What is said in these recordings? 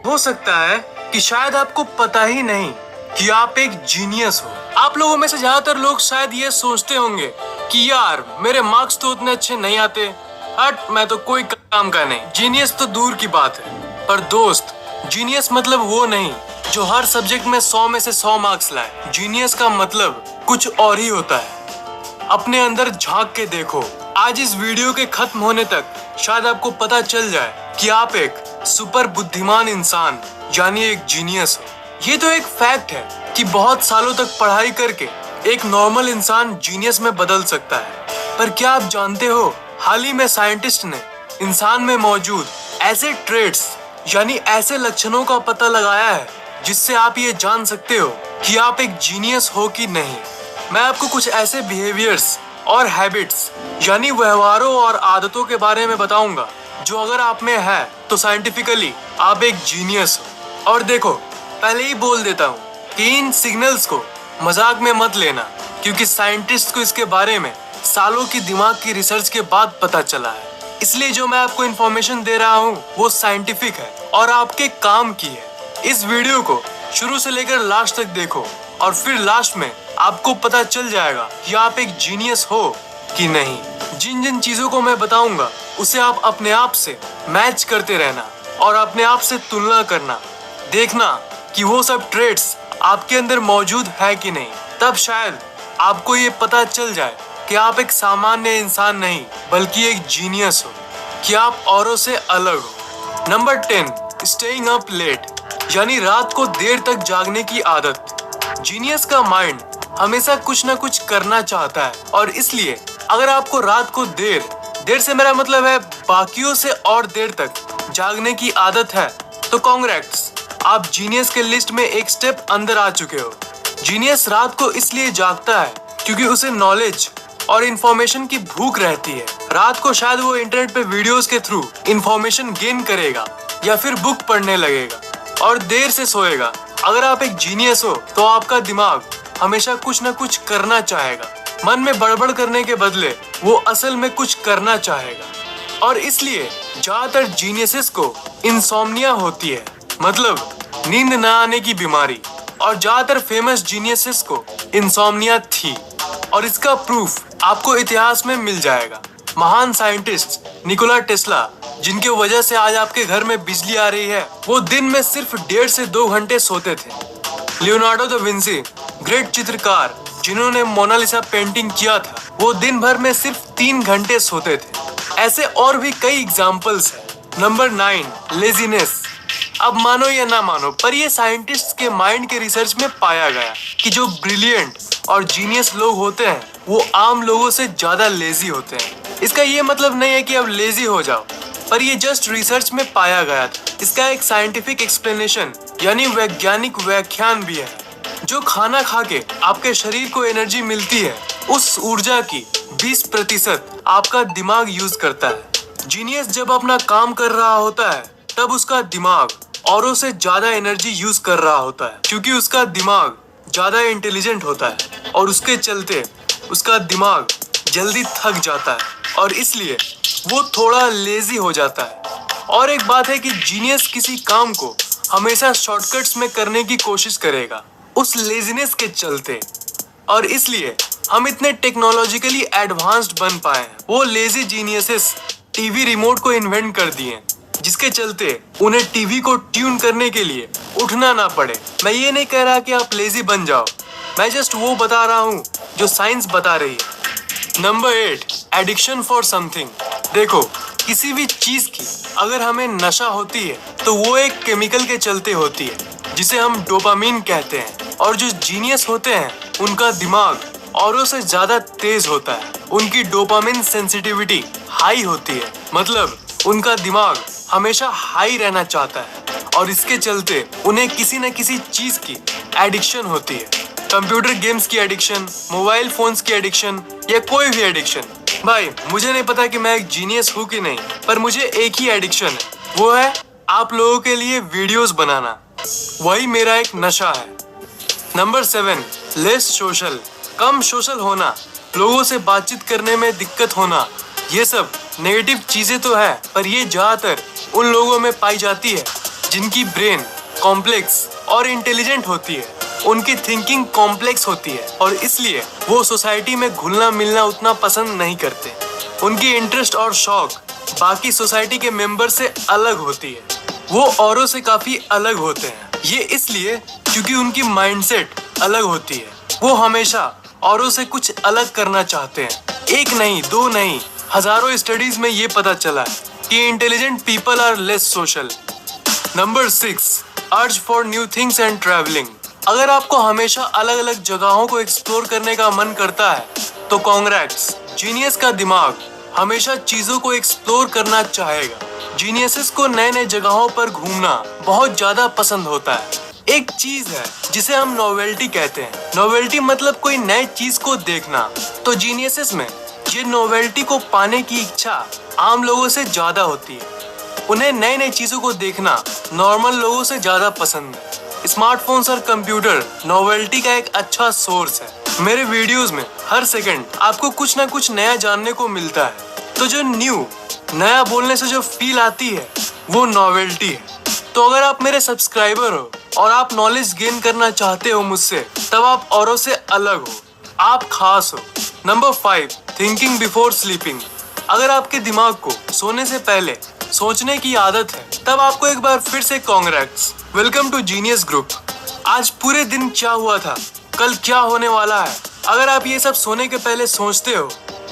हो सकता है कि शायद आपको पता ही नहीं कि आप एक जीनियस हो। आप लोगों में से ज्यादातर लोग शायद ये सोचते होंगे कि यार मेरे मार्क्स तो उतने अच्छे नहीं आते, हट मैं तो कोई काम का नहीं। जीनियस तो दूर की बात है। पर दोस्त, जीनियस मतलब वो नहीं जो हर सब्जेक्ट में 100 में से 100 मार्क्स लाए। जीनियस का मतलब कुछ और ही होता है। अपने अंदर झांक के देखो। आज इस वीडियो के खत्म होने तक शायद आपको पता चल जाए कि आप एक सुपर बुद्धिमान इंसान यानी एक जीनियस हो। ये तो एक फैक्ट है कि बहुत सालों तक पढ़ाई करके एक नॉर्मल इंसान जीनियस में बदल सकता है। पर क्या आप जानते हो, हाल ही में साइंटिस्ट ने इंसान में मौजूद ऐसे ट्रेट्स यानी ऐसे लक्षणों का पता लगाया है जिससे आप ये जान सकते हो कि आप एक जीनियस हो कि नहीं। मैं आपको कुछ ऐसे बिहेवियर्स और हैबिट्स यानी व्यवहारों और आदतों के बारे में बताऊंगा जो अगर आप में है तो साइंटिफिकली आप एक जीनियस हो। और देखो, पहले ही बोल देता हूँ कि इन सिग्नल्स को मजाक में मत लेना, क्योंकि साइंटिस्ट को इसके बारे में सालों की दिमाग की रिसर्च के बाद पता चला है। इसलिए जो मैं आपको इन्फॉर्मेशन दे रहा हूँ वो साइंटिफिक है और आपके काम की है। इस वीडियो को शुरू से लेकर लास्ट तक देखो और फिर लास्ट में आपको पता चल जाएगा कि आप एक जीनियस हो कि नहीं। जिन जिन चीजों को मैं बताऊंगा उसे आप अपने आप से मैच करते रहना और अपने आप से तुलना करना, देखना कि वो सब ट्रेट्स आपके अंदर मौजूद है कि नहीं। तब शायद आपको ये पता चल जाए कि आप एक सामान्य इंसान नहीं बल्कि एक जीनियस हो, कि आप औरों से अलग हो। नंबर 10, स्टेइंग अप लेट यानी रात को देर तक जागने की आदत। जीनियस का माइंड हमेशा कुछ ना कुछ करना चाहता है और इसलिए अगर आपको रात को देर से मेरा मतलब है बाकियों से और देर तक जागने की आदत है तो कांग्रेट्स, आप जीनियस के लिस्ट में एक स्टेप अंदर आ चुके हो। जीनियस रात को इसलिए जागता है क्योंकि उसे नॉलेज और इंफॉर्मेशन की भूख रहती है। रात को शायद वो इंटरनेट पे वीडियोस के थ्रू इंफॉर्मेशन गेन करेगा या फिर बुक पढ़ने लगेगा और देर से सोएगा। अगर आप एक जीनियस हो तो आपका दिमाग हमेशा कुछ न कुछ करना चाहेगा। मन में बड़बड़ करने के बदले वो असल में कुछ करना चाहेगा और इसलिए ज्यादातर जीनियसेस को इंसोम्निया होती है, मतलब नींद न आने की बीमारी। और ज्यादातर फेमस जीनियसेस को इंसोम्निया थी और इसका प्रूफ आपको इतिहास में मिल जाएगा। महान साइंटिस्ट निकोला टेस्ला, जिनके वजह से आज आपके घर में बिजली आ रही है, वो दिन में सिर्फ 1.5 से 2 घंटे सोते थे। लियोनार्डो दा विंसी, ग्रेट चित्रकार जिन्होंने मोनालिसा पेंटिंग किया था, वो दिन भर में सिर्फ 3 घंटे सोते थे। ऐसे और भी कई एग्जाम्पल्स हैं। Number 9, laziness. अब मानो या ना मानो, पर ये साइंटिस्ट के माइंड के रिसर्च में पाया गया कि जो ब्रिलियंट और जीनियस लोग होते हैं वो आम लोगों से ज्यादा लेजी होते हैं। इसका ये मतलब नहीं है कि अब लेजी हो जाओ, पर ये जस्ट रिसर्च में पाया गया था। इसका एक साइंटिफिक एक्सप्लेनेशन यानी वैज्ञानिक व्याख्यान भी है। जो खाना खा के आपके शरीर को एनर्जी मिलती है, उस ऊर्जा की 20% आपका दिमाग यूज करता है। जीनियस जब अपना काम कर रहा होता है तब उसका दिमाग औरों से ज्यादा एनर्जी यूज कर रहा होता है, क्योंकि उसका दिमाग ज्यादा इंटेलिजेंट होता है और उसके चलते उसका दिमाग जल्दी थक जाता है और इसलिए वो थोड़ा लेजी हो जाता है। और एक बात है कि जीनियस किसी काम को हमेशा शॉर्टकट्स में करने की कोशिश करेगा उस लेजीनेस के चलते, और इसलिए हम इतने टेक्नोलॉजिकली एडवांस्ड बन पाए हैं। वो लेजी जीनियसेस टीवी रिमोट को इन्वेंट कर दिए जिसके चलते उन्हें टीवी को ट्यून करने के लिए उठना ना पड़े। मैं ये नहीं कह रहा कि आप लेजी बन जाओ, मैं जस्ट वो बता रहा हूँ जो साइंस बता रही है। Number 8, addiction for something. देखो, किसी भी चीज की अगर हमें नशा होती है तो वो एक केमिकल के चलते होती है जिसे हम डोपामिन कहते हैं। और जो जीनियस होते हैं उनका दिमाग औरों से ज्यादा तेज होता है। उनकी डोपामिन सेंसिटिविटी हाई होती है, मतलब उनका दिमाग हमेशा हाई रहना चाहता है और इसके चलते उन्हें किसी न किसी चीज की एडिक्शन होती है। कंप्यूटर गेम्स की एडिक्शन, मोबाइल फोन्स की एडिक्शन या कोई भी एडिक्शन। भाई, मुझे नहीं पता कि मैं एक जीनियस हूँ कि नहीं, पर मुझे एक ही एडिक्शन है, वो है आप लोगों के लिए वीडियोस बनाना। वही मेरा एक नशा है। Number 7, less social. कम सोशल होना, लोगों से बातचीत करने में दिक्कत होना, ये सब नेगेटिव चीजें तो है, पर ये ज्यादातर उन लोगों में पाई जाती है जिनकी ब्रेन कॉम्प्लेक्स और इंटेलिजेंट होती है, उनकी थिंकिंग कॉम्प्लेक्स होती है और इसलिए वो सोसाइटी में घुलना मिलना उतना पसंद नहीं करते। उनकी इंटरेस्ट और शौक बाकी सोसाइटी के मेंबर से अलग होती है। वो औरों से काफी अलग होते हैं। ये इसलिए क्योंकि उनकी माइंडसेट अलग होती है। वो हमेशा औरों से कुछ अलग करना चाहते हैं। एक नहीं, दो नहीं, हजारों स्टडीज में ये पता चला है कि intelligent people are less social. Number 6, urge for new things and travelling. अगर आपको हमेशा अलग अलग जगहों को एक्सप्लोर करने का मन करता है तो कांग्रेट्स, जीनियस का दिमाग हमेशा चीजों को एक्सप्लोर करना चाहेगा। जीनियसेस को नए नए जगहों पर घूमना बहुत ज्यादा पसंद होता है। एक चीज है जिसे हम नोवेल्टी कहते हैं। नोवेल्टी मतलब कोई नई चीज को देखना। तो जीनियसेस में ये नोवेल्टी को पाने की इच्छा आम लोगों से ज्यादा होती है। उन्हें नई नई चीजों को देखना नॉर्मल लोगों से ज्यादा पसंद है। स्मार्टफोन्स और कंप्यूटर नोवेल्टी का एक अच्छा सोर्स है। मेरे वीडियोस में हर सेकंड आपको कुछ ना कुछ नया जानने को मिलता है। तो जो नया बोलने से जो फील आती है वो नोवेल्टी है। तो अगर आप मेरे सब्सक्राइबर हो और आप नॉलेज गेन करना चाहते हो मुझसे, तब आप औरों से अलग हो, आप खास हो। Number 5, thinking before sleeping. अगर आपके दिमाग को सोने से पहले सोचने की आदत है, तब आपको एक बार फिर से congrats, welcome to genius group. आज पूरे दिन क्या हुआ था, कल क्या होने वाला है, अगर आप ये सब सोने के पहले सोचते हो,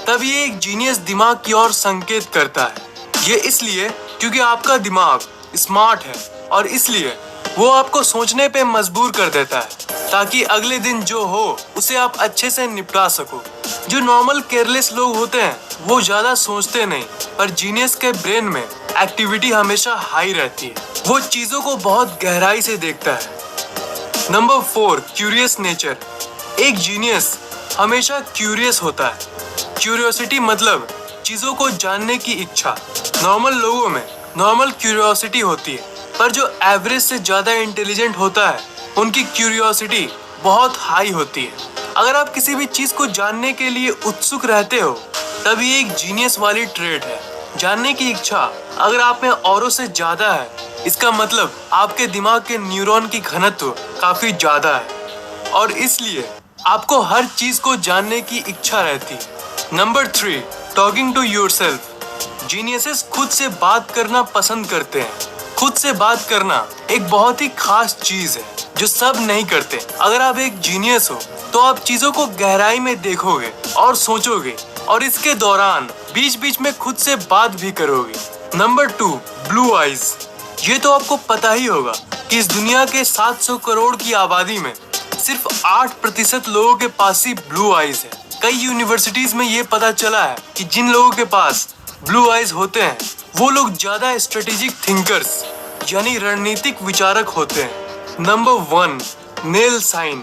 तब ये एक जीनियस दिमाग की ओर संकेत करता है। ये इसलिए क्योंकि आपका दिमाग स्मार्ट है और इसलिए वो आपको सोचने पे मजबूर कर देता है ताकि अगले दिन जो हो उसे आप अच्छे से निपटा सको। जो नॉर्मल केयरलेस लोग होते हैं वो ज्यादा सोचते नहीं, पर जीनियस के ब्रेन में एक्टिविटी हमेशा हाई रहती है। वो चीजों को बहुत गहराई से देखता है। Number 4, curious nature. एक जीनियस हमेशा क्यूरियस होता है। क्यूरियोसिटी मतलब चीजों को जानने की इच्छा। नॉर्मल लोगों में नॉर्मल क्यूरियोसिटी होती है, पर जो एवरेज से ज्यादा इंटेलिजेंट होता है उनकी क्यूरियोसिटी बहुत हाई होती है। अगर आप किसी भी चीज को जानने के लिए उत्सुक रहते हो, तब ये एक जीनियस वाली ट्रेट है। जानने की इच्छा अगर आप में औरों से ज्यादा है, इसका मतलब आपके दिमाग के न्यूरॉन की घनत्व काफी ज्यादा है और इसलिए आपको हर चीज को जानने की इच्छा रहती है। Number 3, talking to yourself. Geniuses खुद से बात करना पसंद करते हैं। खुद से बात करना एक बहुत ही खास चीज है जो सब नहीं करते। अगर आप एक जीनियस हो तो आप चीजों को गहराई में देखोगे और सोचोगे और इसके दौरान बीच बीच में खुद से बात भी करोगे। Number 2, blue eyes. ये तो आपको पता ही होगा कि इस दुनिया के 700 करोड़ की आबादी में सिर्फ 8% लोगों के पास ही ब्लू आइज है। कई यूनिवर्सिटीज में ये पता चला है कि जिन लोगों के पास ब्लू आइज होते हैं वो लोग ज्यादा स्ट्रेटेजिक थिंकर्स यानी रणनीतिक विचारक होते हैं। Number 1, nail sign.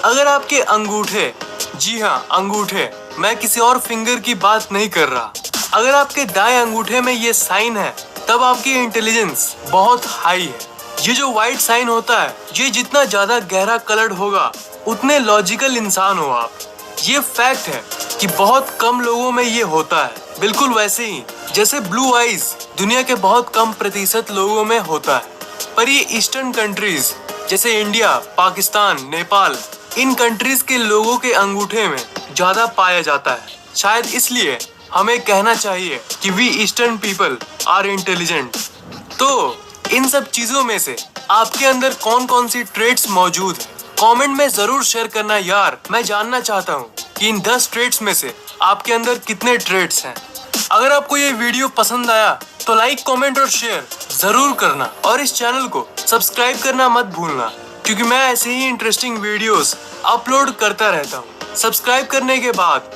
अगर आपके अंगूठे, जी हाँ अंगूठे, मैं किसी और फिंगर की बात नहीं कर रहा, अगर आपके दाएं अंगूठे में ये साइन है तब आपकी इंटेलिजेंस बहुत हाई है। ये जो व्हाइट साइन होता है, ये जितना ज्यादा गहरा कलर्ड होगा उतने लॉजिकल इंसान हो आप। ये फैक्ट है कि बहुत कम लोगों में ये होता है। बिल्कुल वैसे ही जैसे ब्लू आइज दुनिया के बहुत कम प्रतिशत लोगों में होता है, पर ये ईस्टर्न कंट्रीज जैसे इंडिया, पाकिस्तान, नेपाल, इन कंट्रीज के लोगों के अंगूठे में ज्यादा पाया जाता है। शायद इसलिए हमें कहना चाहिए कि we eastern people are intelligent. तो इन सब चीजों में से आपके अंदर कौन कौन सी ट्रेट्स मौजूद है, कमेंट में जरूर शेयर करना यार। मैं जानना चाहता हूँ कि इन 10 ट्रेट्स में से आपके अंदर कितने ट्रेट्स हैं। अगर आपको ये वीडियो पसंद आया तो लाइक, कमेंट और शेयर जरूर करना और इस चैनल को सब्सक्राइब करना मत भूलना, क्योंकि मैं ऐसे ही इंटरेस्टिंग वीडियोस अपलोड करता रहता हूँ। सब्सक्राइब करने के बाद